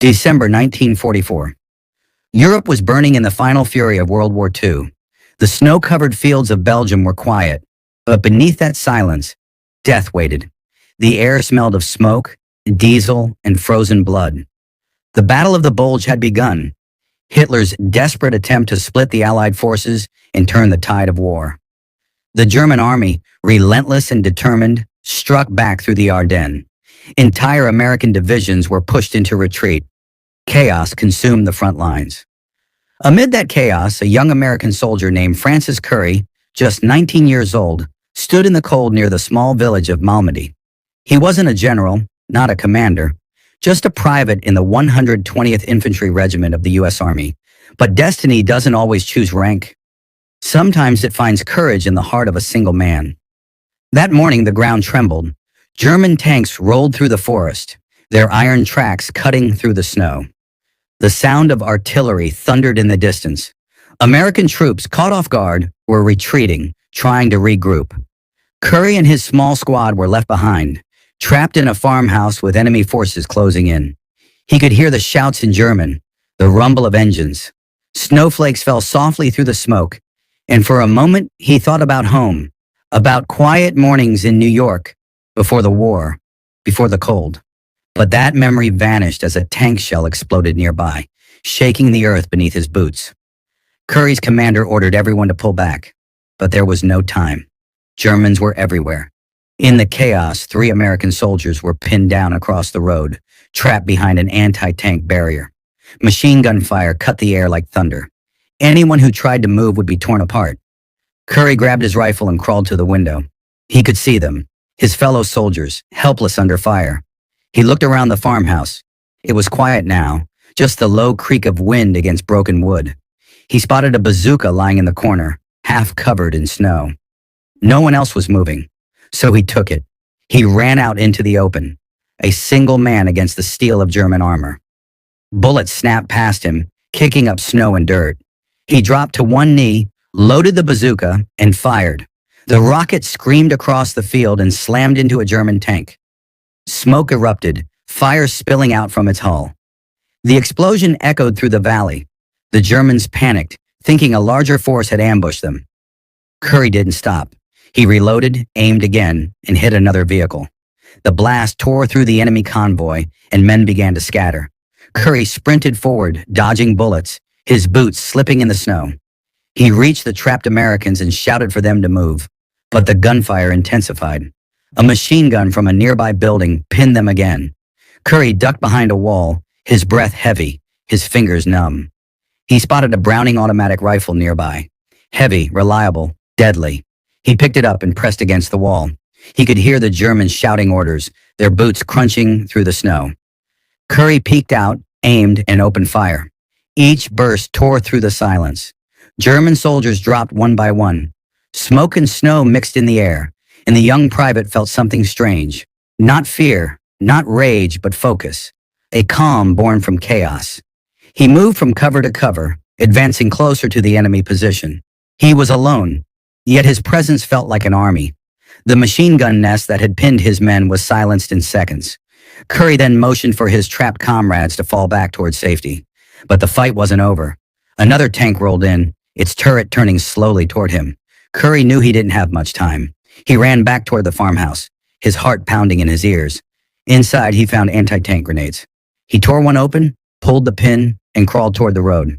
December 1944. Europe was burning in the final fury of World War II. The snow-covered fields of Belgium were quiet, but beneath that silence, death waited. The air smelled of smoke, diesel, and frozen blood. The Battle of the Bulge had begun, Hitler's desperate attempt to split the Allied forces and turn the tide of war. The German army, relentless and determined, struck back through the Ardennes. Entire American divisions were pushed into retreat. Chaos consumed the front lines. Amid that chaos, a young American soldier named Francis Currey, just 19 years old, stood in the cold near the small village of Malmedy. He wasn't a general, not a commander, just a private in the 120th Infantry Regiment of the U.S. Army. But destiny doesn't always choose rank. Sometimes it finds courage in the heart of a single man. That morning, the ground trembled. German tanks rolled through the forest, their iron tracks cutting through the snow. The sound of artillery thundered in the distance. American troops, caught off guard, were retreating, trying to regroup. Currey and his small squad were left behind, trapped in a farmhouse with enemy forces closing in. He could hear the shouts in German, the rumble of engines. Snowflakes fell softly through the smoke, and for a moment he thought about home, about quiet mornings in New York, before the war, before the cold. But that memory vanished as a tank shell exploded nearby, shaking the earth beneath his boots. Currey's commander ordered everyone to pull back, but there was no time. Germans were everywhere. In the chaos, 3 American soldiers were pinned down across the road, trapped behind an anti-tank barrier. Machine gun fire cut the air like thunder. Anyone who tried to move would be torn apart. Currey grabbed his rifle and crawled to the window. He could see them, his fellow soldiers, helpless under fire. He looked around the farmhouse. It was quiet now, just the low creak of wind against broken wood. He spotted a bazooka lying in the corner, half covered in snow. No one else was moving, so he took it. He ran out into the open, a single man against the steel of German armor. Bullets snapped past him, kicking up snow and dirt. He dropped to one knee, loaded the bazooka, and fired. The rocket screamed across the field and slammed into a German tank. Smoke erupted, fire spilling out from its hull. The explosion echoed through the valley. The Germans panicked, thinking a larger force had ambushed them. Currey didn't stop. He reloaded, aimed again, and hit another vehicle. The blast tore through the enemy convoy, and men began to scatter. Currey sprinted forward, dodging bullets, his boots slipping in the snow. He reached the trapped Americans and shouted for them to move, but the gunfire intensified. A machine gun from a nearby building pinned them again. Currey ducked behind a wall, his breath heavy, his fingers numb. He spotted a Browning automatic rifle nearby. Heavy, reliable, deadly. He picked it up and pressed against the wall. He could hear the Germans shouting orders, their boots crunching through the snow. Currey peeked out, aimed, and opened fire. Each burst tore through the silence. German soldiers dropped one by one. Smoke and snow mixed in the air, and the young private felt something strange. Not fear, not rage, but focus. A calm born from chaos. He moved from cover to cover, advancing closer to the enemy position. He was alone, yet his presence felt like an army. The machine gun nest that had pinned his men was silenced in seconds. Currey then motioned for his trapped comrades to fall back toward safety. But the fight wasn't over. Another tank rolled in, its turret turning slowly toward him. Currey knew he didn't have much time. He ran back toward the farmhouse, his heart pounding in his ears. Inside, he found anti-tank grenades. He tore one open, pulled the pin, and crawled toward the road.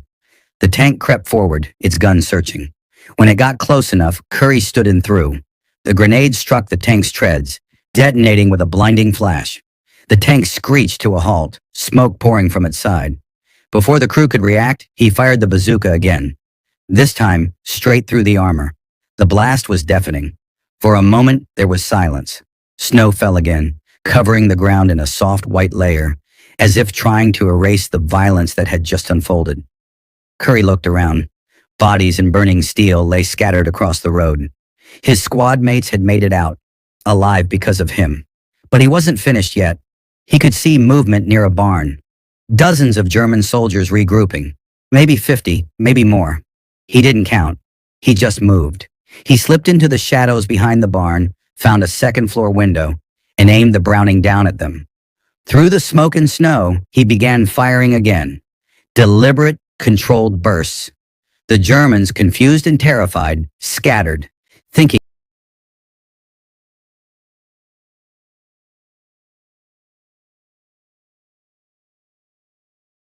The tank crept forward, its gun searching. When it got close enough, Currey stood and threw. The grenade struck the tank's treads, detonating with a blinding flash. The tank screeched to a halt, smoke pouring from its side. Before the crew could react, he fired the bazooka again. This time, straight through the armor. The blast was deafening. For a moment, there was silence. Snow fell again, covering the ground in a soft white layer, as if trying to erase the violence that had just unfolded. Currey looked around. Bodies and burning steel lay scattered across the road. His squad mates had made it out, alive because of him. But he wasn't finished yet. He could see movement near a barn. Dozens of German soldiers regrouping. Maybe 50, maybe more. He didn't count. He just moved. He slipped into the shadows behind the barn, found a second-floor window, and aimed the Browning down at them. Through the smoke and snow, he began firing again. Deliberate, controlled bursts. The Germans, confused and terrified, scattered, thinking